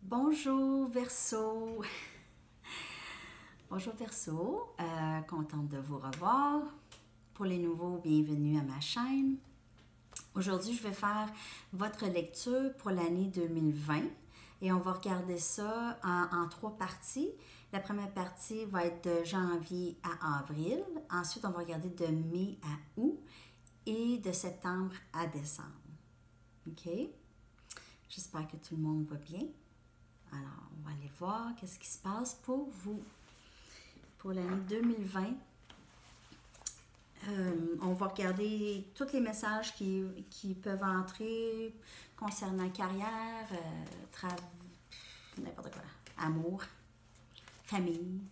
Bonjour Verseau. Bonjour Verseau, contente de vous revoir. Pour les nouveaux, bienvenue à ma chaîne. Aujourd'hui, je vais faire votre lecture pour l'année 2020 et on va regarder ça en trois parties. La première partie va être de janvier à avril. Ensuite, on va regarder de mai à août et de septembre à décembre. OK? J'espère que tout le monde va bien. Alors, on va aller voir qu'est-ce qui se passe pour vous. Pour l'année 2020, on va regarder tous les messages qui peuvent entrer concernant carrière, travail, n'importe quoi, amour, famille,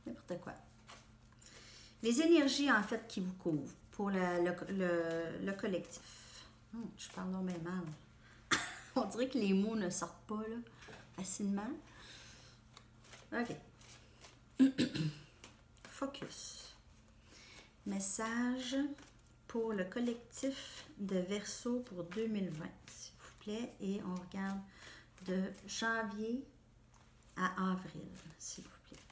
n'importe quoi. Les énergies, en fait, qui vous couvrent pour le collectif. Je parle non mais mal. On dirait que les mots ne sortent pas là, facilement. OK. Focus. Message pour le collectif de Verseau pour 2020, s'il vous plaît. Et on regarde de janvier à avril, s'il vous plaît.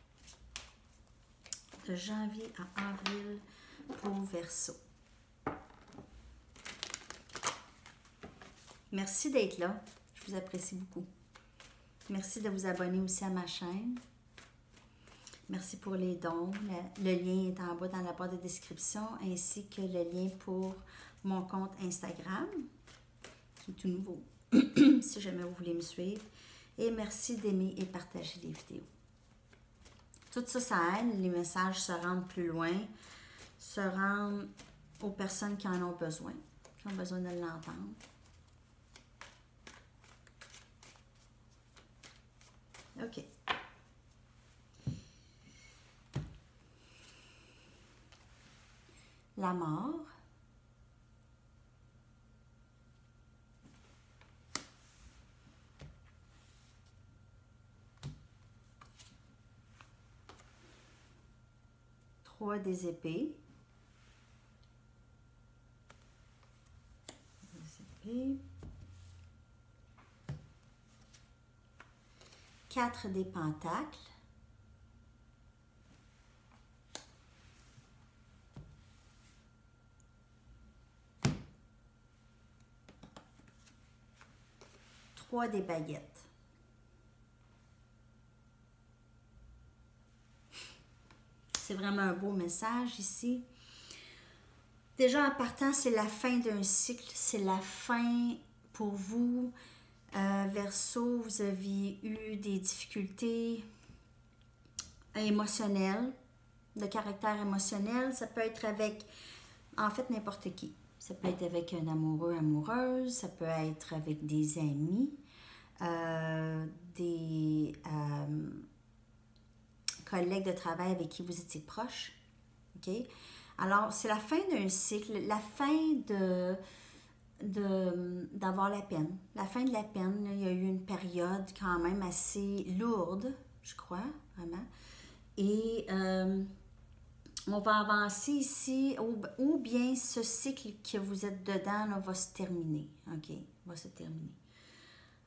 De janvier à avril pour Verseau. Merci d'être là. Je vous apprécie beaucoup. Merci de vous abonner aussi à ma chaîne. Merci pour les dons. Le lien est en bas dans la barre de description, ainsi que le lien pour mon compte Instagram, qui est tout nouveau, si jamais vous voulez me suivre. Et merci d'aimer et partager les vidéos. Tout ça, ça aide. Les messages se rendent plus loin, se rendent aux personnes qui en ont besoin, qui ont besoin de l'entendre. OK. La mort. Trois des épées. Des épées. 4 des pentacles. Trois des baguettes. C'est vraiment un beau message ici. Déjà en partant, c'est la fin d'un cycle, c'est la fin pour vous. Verseau, vous aviez eu des difficultés émotionnelles, de caractère émotionnel. Ça peut être avec, en fait, n'importe qui. Ça peut être avec un amoureux, amoureuse, ça peut être avec des amis, des collègues de travail avec qui vous étiez proche. OK? Alors, c'est la fin d'un cycle, la fin d'avoir la peine. La fin de la peine, il y a eu une période quand même assez lourde, je crois, vraiment. Et on va avancer ici, ou bien ce cycle que vous êtes dedans là, va se terminer. OK? Va se terminer.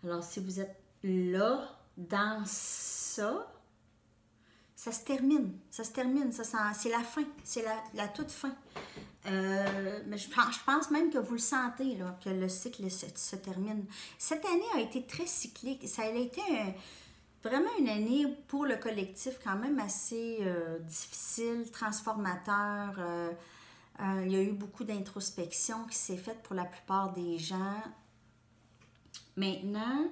Alors, si vous êtes là, dans ça, ça se termine. Ça se termine. C'est la fin. C'est la toute fin. Mais je pense même que vous le sentez, là, que le cycle se termine. Cette année a été très cyclique. Ça a été vraiment une année pour le collectif quand même assez difficile, transformateur. Il y a eu beaucoup d'introspection qui s'est faite pour la plupart des gens. Maintenant,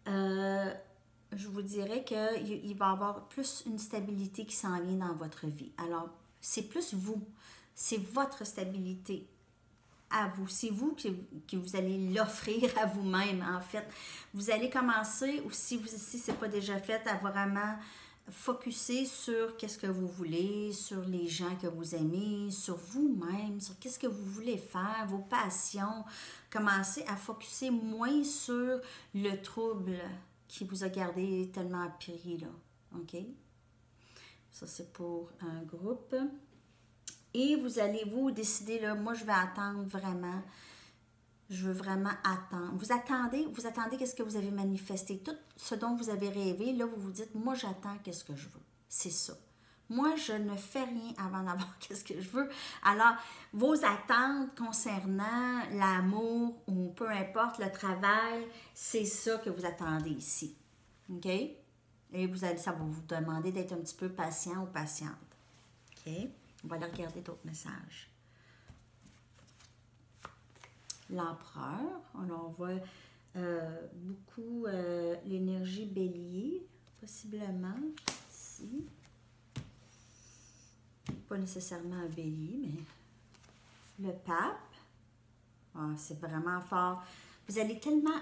je vous dirais qu'il va y avoir plus une stabilité qui s'en vient dans votre vie. Alors, c'est plus vous. C'est votre stabilité à vous. C'est vous que vous allez l'offrir à vous-même, en fait. Vous allez commencer, ou si ce n'est pas déjà fait, à vraiment focusser sur qu'est-ce que vous voulez, sur les gens que vous aimez, sur vous-même, sur qu'est-ce que vous voulez faire, vos passions. Commencez à focuser moins sur le trouble qui vous a gardé tellement appris, là. OK? Ça, c'est pour un groupe. Et vous allez vous décider, là, moi, je vais attendre vraiment Je veux vraiment attendre. Vous attendez qu'est-ce que vous avez manifesté. Tout ce dont vous avez rêvé, là, vous vous dites, moi, j'attends qu'est-ce que je veux. C'est ça. Moi, je ne fais rien avant d'avoir qu'est-ce que je veux. Alors, vos attentes concernant l'amour ou peu importe le travail, c'est ça que vous attendez ici. OK? Et ça va vous demander d'être un petit peu patient ou patiente. OK? On va aller regarder d'autres messages. L'empereur, on voit beaucoup l'énergie bélier, possiblement, ici. Pas nécessairement un bélier, mais le pape. Oh, c'est vraiment fort. Vous allez tellement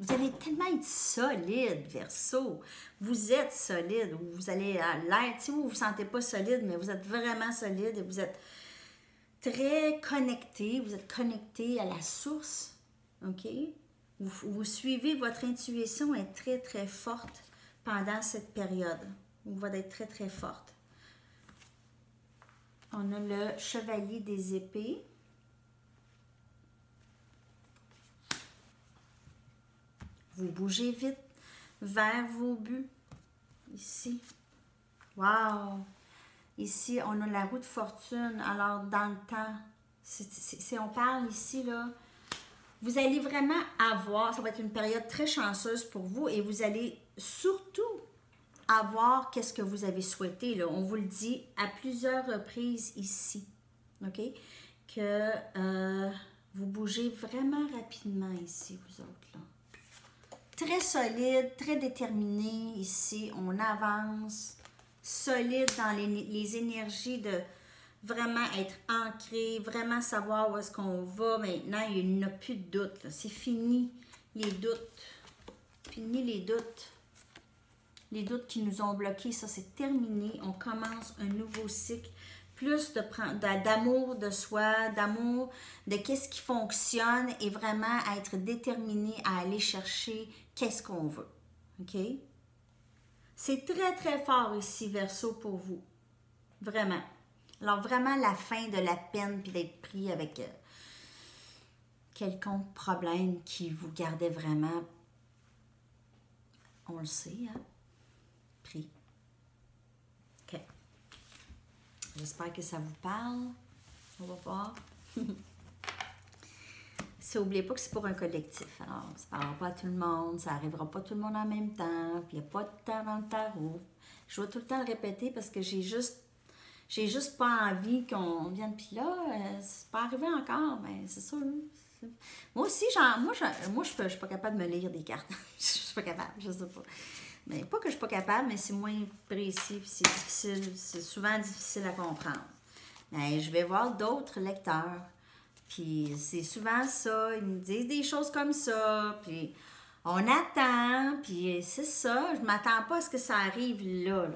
être solide, Verseau. Vous êtes solide, ou vous allez l'être. Si vous ne vous sentez pas solide, mais vous êtes vraiment solide et vous êtes très connecté, vous êtes connecté à la source, OK? Vous suivez, votre intuition est très, très forte pendant cette période. Vous va être très, très forte. On a le chevalier des épées. Vous bougez vite vers vos buts. Ici. Wow! Ici, on a la roue de fortune. Alors, dans le temps, on parle ici, là, vous allez vraiment avoir, ça va être une période très chanceuse pour vous et vous allez surtout avoir qu'est-ce que vous avez souhaité. Là. On vous le dit à plusieurs reprises ici, OK? Que vous bougez vraiment rapidement ici, vous autres, là. Très solide, très déterminé ici. On avance. Solide dans les énergies de vraiment être ancré, vraiment savoir où est-ce qu'on va. Maintenant, il n'y a plus de doute. C'est fini les doutes. Fini les doutes. Les doutes qui nous ont bloqués, ça c'est terminé. On commence un nouveau cycle. Plus d'amour de soi, d'amour de qu'est-ce qui fonctionne et vraiment être déterminé à aller chercher qu'est-ce qu'on veut. OK? C'est très, très fort ici, Verseau, pour vous. Vraiment. Alors, vraiment, la fin de la peine puis d'être pris avec quelconque problème qui vous gardait vraiment, on le sait, hein? Pris. OK. J'espère que ça vous parle. On va voir. N'oubliez pas que c'est pour un collectif. Alors, ça ne parlera pas à tout le monde, ça n'arrivera pas tout le monde en même temps, puis il n'y a pas de temps dans le tarot. Je vais tout le temps le répéter parce que j'ai juste pas envie qu'on vienne. Puis là, c'est pas arrivé encore, mais c'est sûr. Moi aussi, moi je suis pas capable de me lire des cartes. Je suis pas capable, je sais pas. Mais pas que je suis pas capable, mais c'est moins précis, puis c'est difficile, c'est souvent difficile à comprendre. Mais je vais voir d'autres lecteurs. Puis c'est souvent ça, ils me disent des choses comme ça, puis on attend, puis c'est ça, je m'attends pas à ce que ça arrive là.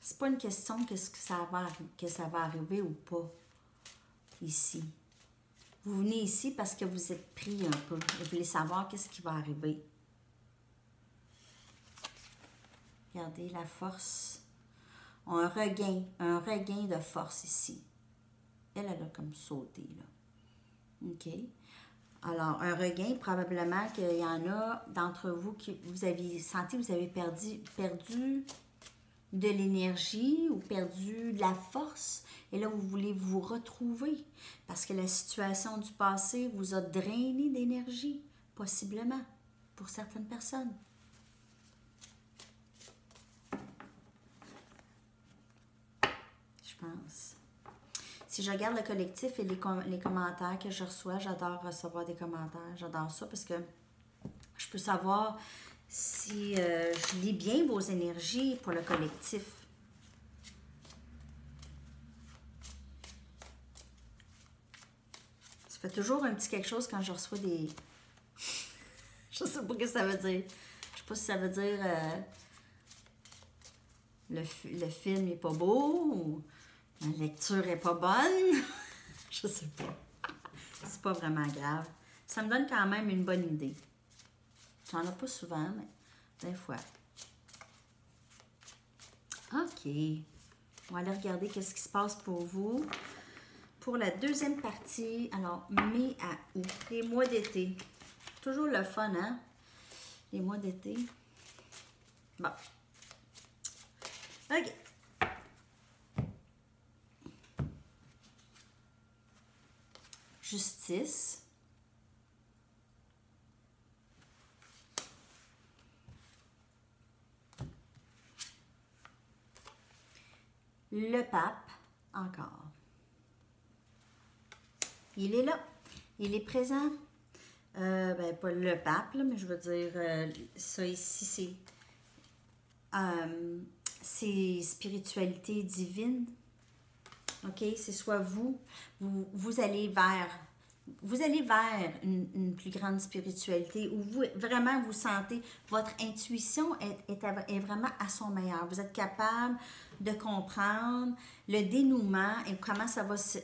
C'est pas une question que ça va arriver ou pas, ici. Vous venez ici parce que vous êtes pris un peu, vous voulez savoir qu'est-ce qui va arriver. Regardez la force, un regain de force ici. Elle a comme sauté, là. OK. Alors, un regain, probablement qu'il y en a d'entre vous qui vous avez senti, vous avez perdu de l'énergie ou perdu de la force. Et là, vous voulez vous retrouver parce que la situation du passé vous a drainé d'énergie, possiblement, pour certaines personnes. Je pense. Si je regarde le collectif et les commentaires que je reçois, j'adore recevoir des commentaires. J'adore ça parce que je peux savoir si je lis bien vos énergies pour le collectif. Ça fait toujours un petit quelque chose quand je reçois des... je sais pas ce que ça veut dire. Je sais pas si ça veut dire le film n'est pas beau ou... La lecture est pas bonne. Je sais pas. C'est pas vraiment grave. Ça me donne quand même une bonne idée. J'en ai pas souvent, mais des fois. OK. On va aller regarder qu'est-ce qui se passe pour vous pour la deuxième partie, alors mai à août, les mois d'été. Toujours le fun, hein? Les mois d'été. Bon. OK. Justice. Le pape, encore. Il est là. Il est présent. Ben, pas le pape, là, mais je veux dire, ça ici, c'est spiritualité divine. OK? C'est soit vous allez vers une plus grande spiritualité où vous vraiment vous sentez, votre intuition est vraiment à son meilleur. Vous êtes capable de comprendre le dénouement et comment ça va se...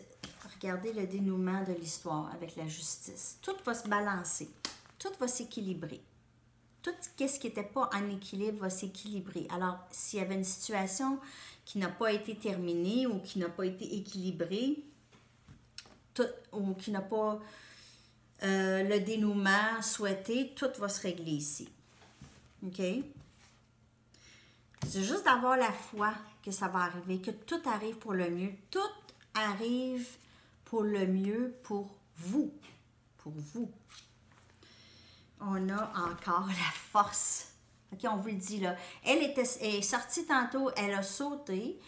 Regardez le dénouement de l'histoire avec la justice. Tout va se balancer. Tout va s'équilibrer. Tout ce qui n'était pas en équilibre va s'équilibrer. Alors, s'il y avait une situation qui n'a pas été terminée ou qui n'a pas été équilibrée, ou qui n'a pas le dénouement souhaité, tout va se régler ici. OK? C'est juste d'avoir la foi que ça va arriver, que tout arrive pour le mieux. Tout arrive pour le mieux pour vous. Pour vous. On a encore la force. OK, on vous le dit là. Elle est sortie tantôt, elle a sauté.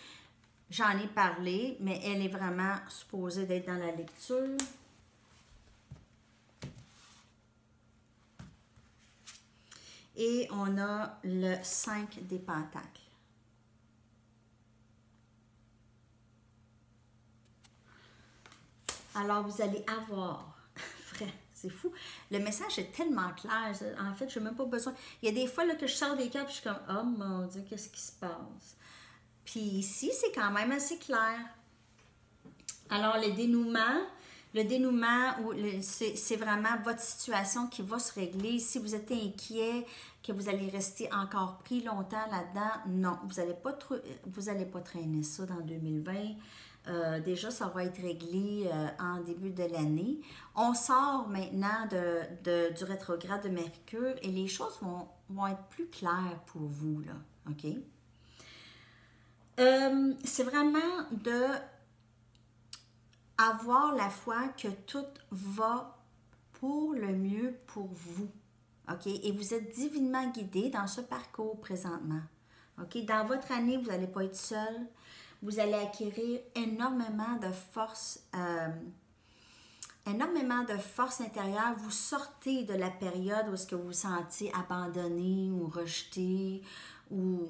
J'en ai parlé, mais elle est vraiment supposée d'être dans la lecture. Et on a le 5 des pentacles. Alors, vous allez avoir, frère, c'est fou. Le message est tellement clair. En fait, je n'ai même pas besoin. Il y a des fois là, que je sors des cartes et je suis comme, oh mon Dieu, qu'est-ce qui se passe? Puis ici, c'est quand même assez clair. Alors, le dénouement, c'est vraiment votre situation qui va se régler. Si vous êtes inquiet, que vous allez rester encore pris longtemps là-dedans, non, vous allez pas traîner ça dans 2020. Déjà, ça va être réglé en début de l'année. On sort maintenant du rétrograde de Mercure et les choses vont être plus claires pour vous, là, OK? C'est vraiment de avoir la foi que tout va pour le mieux pour vous. OK? Et vous êtes divinement guidé dans ce parcours présentement. OK? Dans votre année, vous n'allez pas être seul. Vous allez acquérir énormément de force intérieure. Vous sortez de la période où est-ce que vous vous sentiez abandonné ou rejeté ou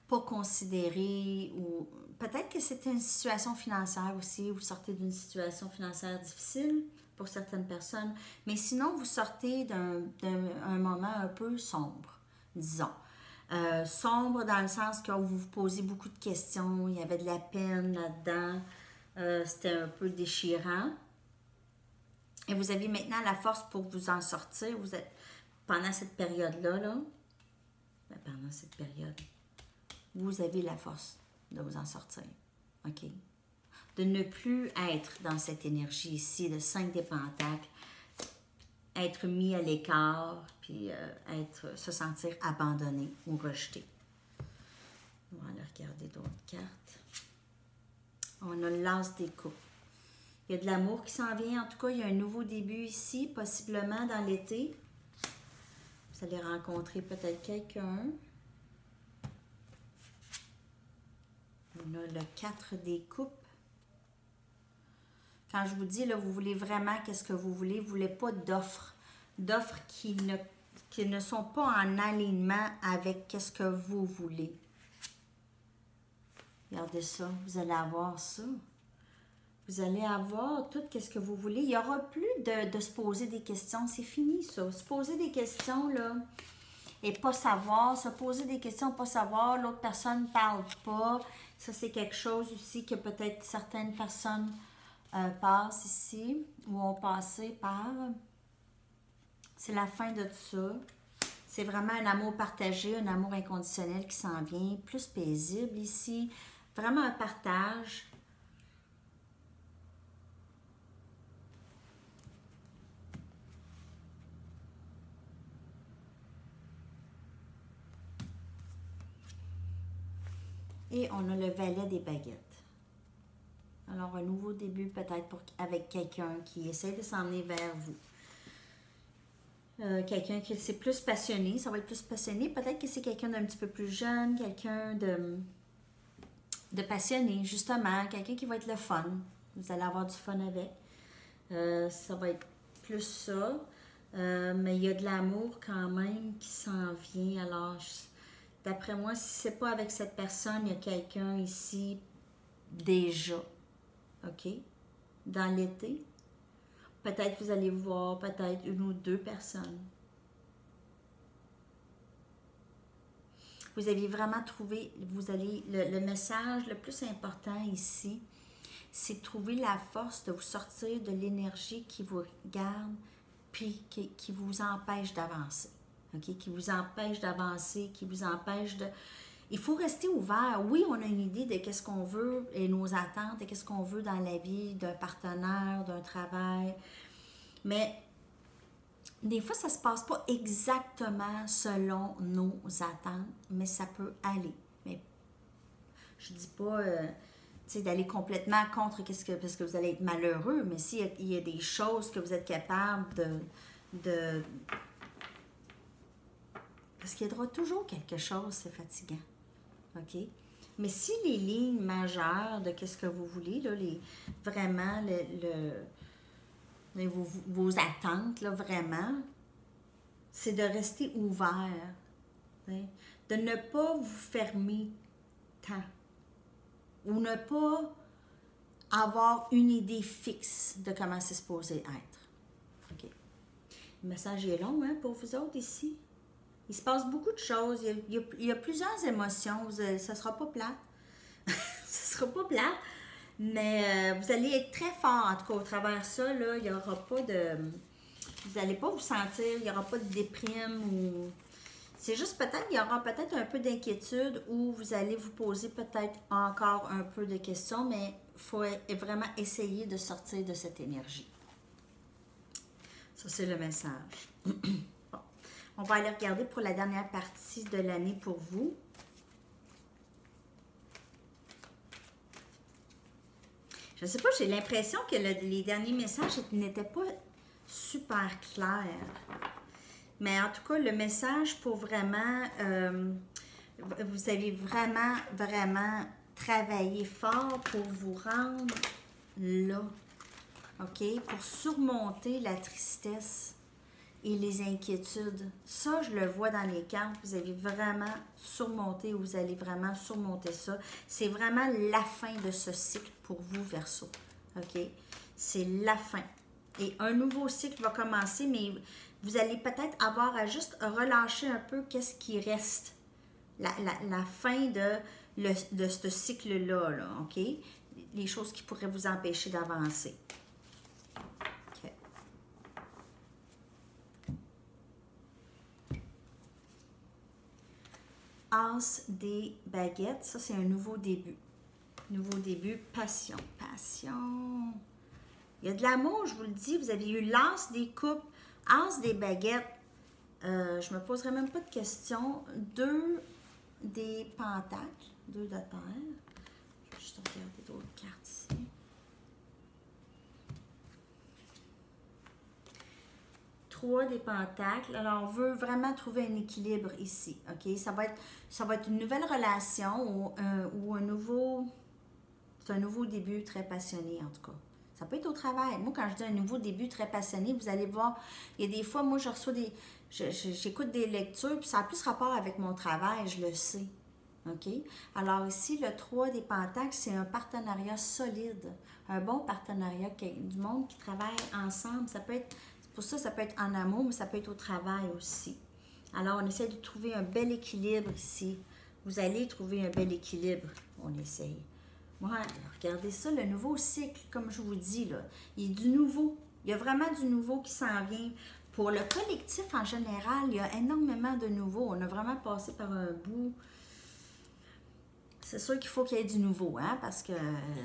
pas considéré, ou peut-être que c'était une situation financière aussi, vous sortez d'une situation financière difficile pour certaines personnes, mais sinon vous sortez d'un moment un peu sombre, disons. Sombre dans le sens que vous vous posez beaucoup de questions, il y avait de la peine là-dedans, c'était un peu déchirant. Et vous avez maintenant la force pour vous en sortir. Vous êtes pendant cette période-là, pendant cette période, vous avez la force de vous en sortir. OK? De ne plus être dans cette énergie ici, de 5 des pentacles, être mis à l'écart, puis se sentir abandonné ou rejeté. On va aller regarder d'autres cartes. On a l'as des coupes. Il y a de l'amour qui s'en vient. En tout cas, il y a un nouveau début ici, possiblement dans l'été. Vous allez rencontrer peut-être quelqu'un. On a le 4 des coupes. Quand je vous dis, là, vous voulez vraiment qu'est-ce que vous voulez. Vous ne voulez pas d'offres. D'offres qui ne sont pas en alignement avec qu'est-ce que vous voulez. Regardez ça. Vous allez avoir ça. Vous allez avoir tout ce que vous voulez. Il n'y aura plus de se poser des questions. C'est fini, ça. Se poser des questions, là, et pas savoir. Se poser des questions, pas savoir. L'autre personne ne parle pas. Ça, c'est quelque chose aussi que peut-être certaines personnes passent ici ou ont passé par. C'est la fin de tout ça. C'est vraiment un amour partagé, un amour inconditionnel qui s'en vient. Plus paisible ici. Vraiment un partage. Et on a le valet des baguettes. Alors, un nouveau début peut-être avec quelqu'un qui essaie de s'emmener vers vous. Quelqu'un qui c'est plus passionné, ça va être plus passionné. Peut-être que c'est quelqu'un d'un petit peu plus jeune, quelqu'un de passionné, justement. Quelqu'un qui va être le fun. Vous allez avoir du fun avec. Ça va être plus ça. Mais il y a de l'amour quand même qui s'en vient. Alors, d'après moi, si c'est pas avec cette personne, il y a quelqu'un ici déjà. OK? Dans l'été. Peut-être vous allez voir peut-être une ou deux personnes. Vous allez vraiment trouver, le message le plus important ici, c'est de trouver la force de vous sortir de l'énergie qui vous garde puis qui vous empêche d'avancer. OK? Qui vous empêche d'avancer, qui vous empêche de... Il faut rester ouvert. Oui, on a une idée de qu'est-ce qu'on veut et nos attentes et qu'est-ce qu'on veut dans la vie d'un partenaire, d'un travail. Mais des fois, ça ne se passe pas exactement selon nos attentes, mais ça peut aller. Mais je ne dis pas d'aller complètement contre parce que vous allez être malheureux, mais s'il y a des choses que vous êtes capable de parce qu'il y aura toujours quelque chose, c'est fatigant. OK? Mais si les lignes majeures de qu'est-ce que vous voulez, là, vraiment vos attentes, là, vraiment, c'est de rester ouvert. Hein? De ne pas vous fermer tant. Ou ne pas avoir une idée fixe de comment c'est supposé être. OK? Le message est long, hein, pour vous autres ici. Il se passe beaucoup de choses. Il y a plusieurs émotions. Ça ne sera pas plate. Ce sera pas plate. Mais vous allez être très fort, en tout cas, au travers de ça. Là, il n'y aura pas de... Vous n'allez pas vous sentir... Il n'y aura pas de déprime ou... C'est juste peut-être... Il y aura peut-être un peu d'inquiétude où vous allez vous poser peut-être encore un peu de questions, mais il faut vraiment essayer de sortir de cette énergie. Ça, c'est le message. On va aller regarder pour la dernière partie de l'année pour vous. Je ne sais pas, j'ai l'impression que les derniers messages n'étaient pas super clairs. Mais en tout cas, le message pour vraiment... vous avez vraiment, vraiment travaillé fort pour vous rendre là. OK? Pour surmonter la tristesse et les inquiétudes. Ça, je le vois dans les cartes. Vous avez vraiment surmonté ou vous allez vraiment surmonter ça. C'est vraiment la fin de ce cycle pour vous, Verseau. OK? C'est la fin. Et un nouveau cycle va commencer, mais vous allez peut-être avoir à juste relâcher un peu qu'est-ce qui reste. La fin de ce cycle-là, là, OK? Les choses qui pourraient vous empêcher d'avancer. As des baguettes, ça c'est un nouveau début. Nouveau début, passion. Passion. Il y a de l'amour, je vous le dis. Vous avez eu l'as des coupes, as des baguettes. Je me poserai même pas de questions. 2 des pentacles, 2 de terre. Je vais juste regarder d'autres cartes ici. 3 des pentacles. Alors, on veut vraiment trouver un équilibre ici. OK? Ça va être une nouvelle relation ou un nouveau... C'est un nouveau début très passionné, en tout cas. Ça peut être au travail. Moi, quand je dis un nouveau début très passionné, vous allez voir, il y a des fois, moi, je reçois j'écoute des lectures, puis ça a plus rapport avec mon travail, je le sais. OK? Alors ici, le 3 des pentacles, c'est un partenariat solide. Un bon partenariat, du monde qui travaille ensemble. Ça peut être... Pour ça, ça peut être en amour, mais ça peut être au travail aussi. Alors, on essaie de trouver un bel équilibre ici. Vous allez trouver un bel équilibre. On essaye. Ouais, regardez ça, le nouveau cycle, comme je vous dis, là. Il y a du nouveau. Il y a vraiment du nouveau qui s'en vient. Pour le collectif en général, il y a énormément de nouveau. On a vraiment passé par un bout. C'est sûr qu'il faut qu'il y ait du nouveau, hein, parce que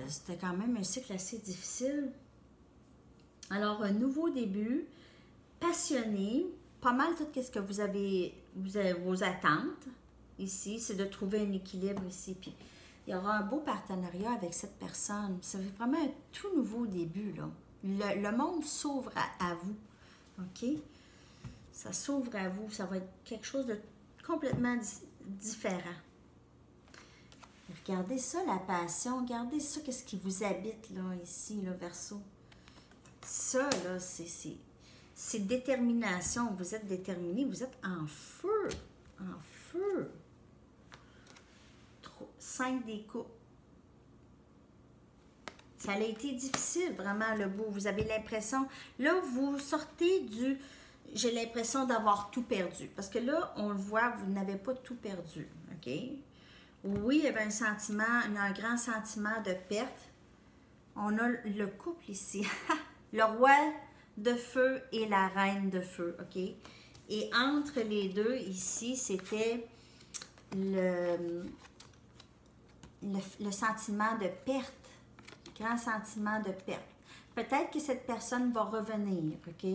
c'était quand même un cycle assez difficile. Alors, un nouveau début, passionné, pas mal tout ce que vous avez vos attentes ici, c'est de trouver un équilibre ici. Puis il y aura un beau partenariat avec cette personne. C'est vraiment un tout nouveau début, là. Le monde s'ouvre à vous, OK? Ça s'ouvre à vous. Ça va être quelque chose de complètement différent. Regardez ça, la passion. Regardez ça, qu'est-ce qui vous habite, là, ici, là, Verseau. Ça, là, c'est détermination. Vous êtes déterminé. Vous êtes en feu. En feu. 5 des coupes. Ça a été difficile, vraiment, le beau. Vous avez l'impression... Là, vous sortez du... J'ai l'impression d'avoir tout perdu. Parce que là, on le voit, vous n'avez pas tout perdu. OK? Oui, il y avait un sentiment, un grand sentiment de perte. On a le couple ici. Le roi de feu et la reine de feu. OK? Et entre les deux, ici, c'était le sentiment de perte. Grand sentiment de perte. Peut-être que cette personne va revenir, OK?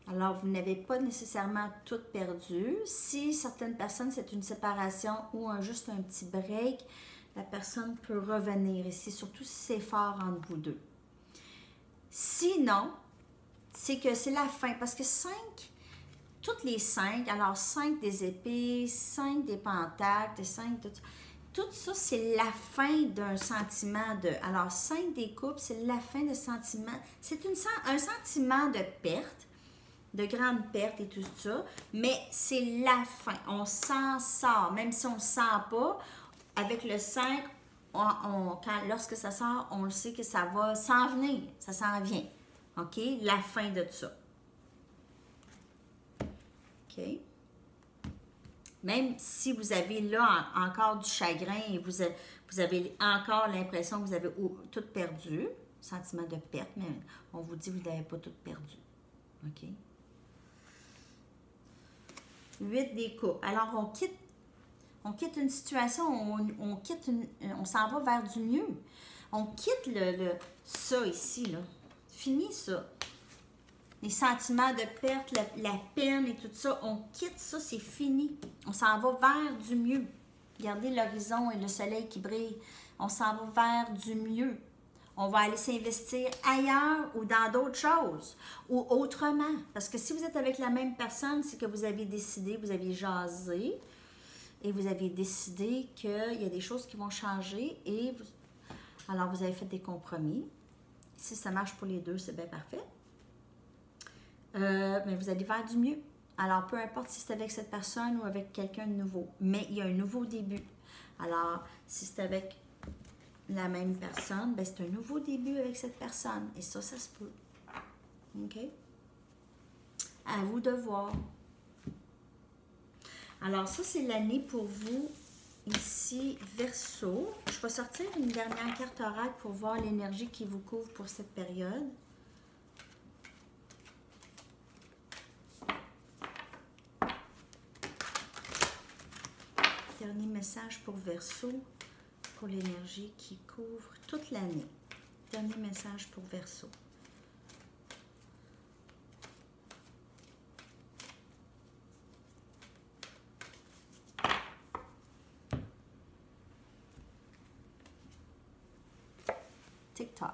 Alors, vous n'avez pas nécessairement tout perdu. Si certaines personnes, c'est une séparation ou juste un petit break, la personne peut revenir ici, surtout si c'est fort entre vous deux. Sinon, c'est que c'est la fin, parce que 5, toutes les 5, alors 5 des épées, 5 des pentacles, 5 de... Tout ça, c'est la fin d'un sentiment de... Alors, 5 des coupes, c'est la fin de sentiment. C'est un sentiment de perte, de grande perte et tout ça, mais c'est la fin. On s'en sort, même si on ne le sent pas. Avec le 5, lorsque ça sort, on le sait que ça va s'en venir. Ça s'en vient. OK? La fin de ça. OK? Même si vous avez là encore du chagrin et vous avez encore l'impression que vous avez tout perdu, sentiment de perte, mais on vous dit que vous n'avez pas tout perdu. OK? 8 des coupes. Alors, on quitte une situation, on s'en va vers du mieux. On quitte ça ici, là. Fini ça. Les sentiments de perte, la peine et tout ça, on quitte ça, c'est fini. On s'en va vers du mieux. Regardez l'horizon et le soleil qui brille. On s'en va vers du mieux. On va aller s'investir ailleurs ou dans d'autres choses ou autrement. Parce que si vous êtes avec la même personne, c'est que vous avez décidé, vous aviez jasé et vous avez décidé qu'il y a des choses qui vont changer et alors vous avez fait des compromis. Si ça marche pour les deux, c'est bien parfait. Mais vous allez vers du mieux. Alors, peu importe si c'est avec cette personne ou avec quelqu'un de nouveau, mais il y a un nouveau début. Alors, si c'est avec la même personne, ben c'est un nouveau début avec cette personne. Et ça, ça se peut. OK? À vous de voir. Alors, ça, c'est l'année pour vous, ici, Verseau. Je vais sortir une dernière carte oracle pour voir l'énergie qui vous couvre pour cette période. Dernier message pour Verseau, pour l'énergie qui couvre toute l'année. Dernier message pour Verseau. TikTok.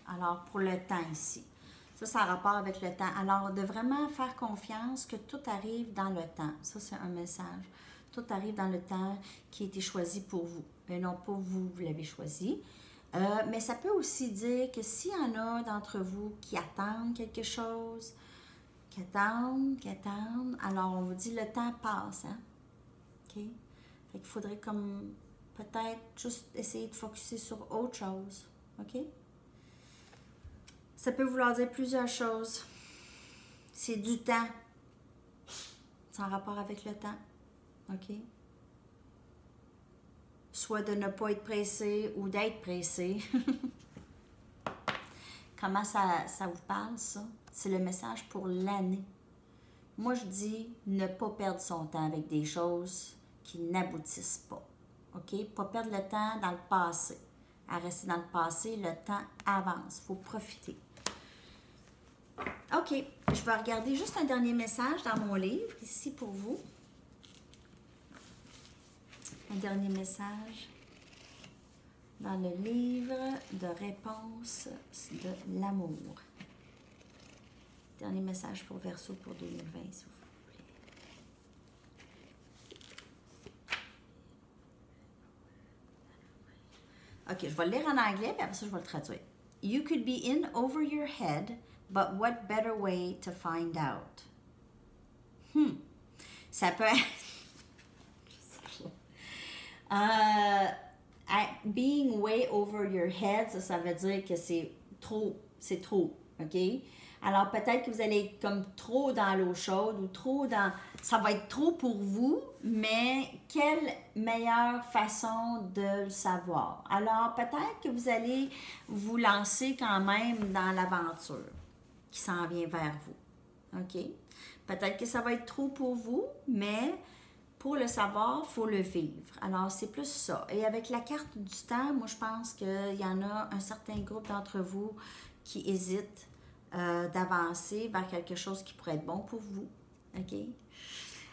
Alors, pour le temps ici. Ça a rapport avec le temps. Alors, de vraiment faire confiance que tout arrive dans le temps. Ça, c'est un message. Tout arrive dans le temps qui a été choisi pour vous. Et non pas vous, vous l'avez choisi. Mais ça peut aussi dire que s'il y en a d'entre vous qui attendent quelque chose, qui attendent, alors on vous dit le temps passe, hein? OK? Fait qu'il faudrait comme peut-être juste essayer de focusser sur autre chose. OK? Ça peut vouloir dire plusieurs choses. C'est du temps. C'est en rapport avec le temps. OK? Soit de ne pas être pressé ou d'être pressé. Comment ça vous parle, ça? C'est le message pour l'année. Moi, je dis ne pas perdre son temps avec des choses qui n'aboutissent pas. OK? Pas perdre le temps dans le passé. À rester dans le passé, le temps avance. Il faut profiter. OK. Je vais regarder juste un dernier message dans mon livre, ici pour vous. Un dernier message. dans le livre de réponse de l'amour. Dernier message pour Verseau pour 2020, s'il vous plaît. OK, je vais le lire en anglais, puis après ça, je vais le traduire. You could be in over your head, but what better way to find out? Ça peut être... being way over your head, ça veut dire que c'est trop, OK? Alors peut-être que vous allez être comme trop dans l'eau chaude ou trop dans... Ça va être trop pour vous, mais quelle meilleure façon de le savoir? Alors peut-être que vous allez vous lancer quand même dans l'aventure qui s'en vient vers vous, OK? Peut-être que ça va être trop pour vous, mais... Pour le savoir, il faut le vivre. Alors, c'est plus ça. Et avec la carte du temps, moi, je pense qu'il y en a un certain groupe d'entre vous qui hésitent d'avancer vers quelque chose qui pourrait être bon pour vous. OK?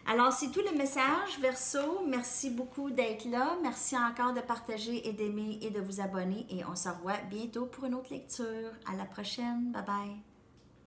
Alors, c'est tout le message, Verseau. Merci beaucoup d'être là. Merci encore de partager et d'aimer et de vous abonner. Et on se revoit bientôt pour une autre lecture. À la prochaine. Bye bye.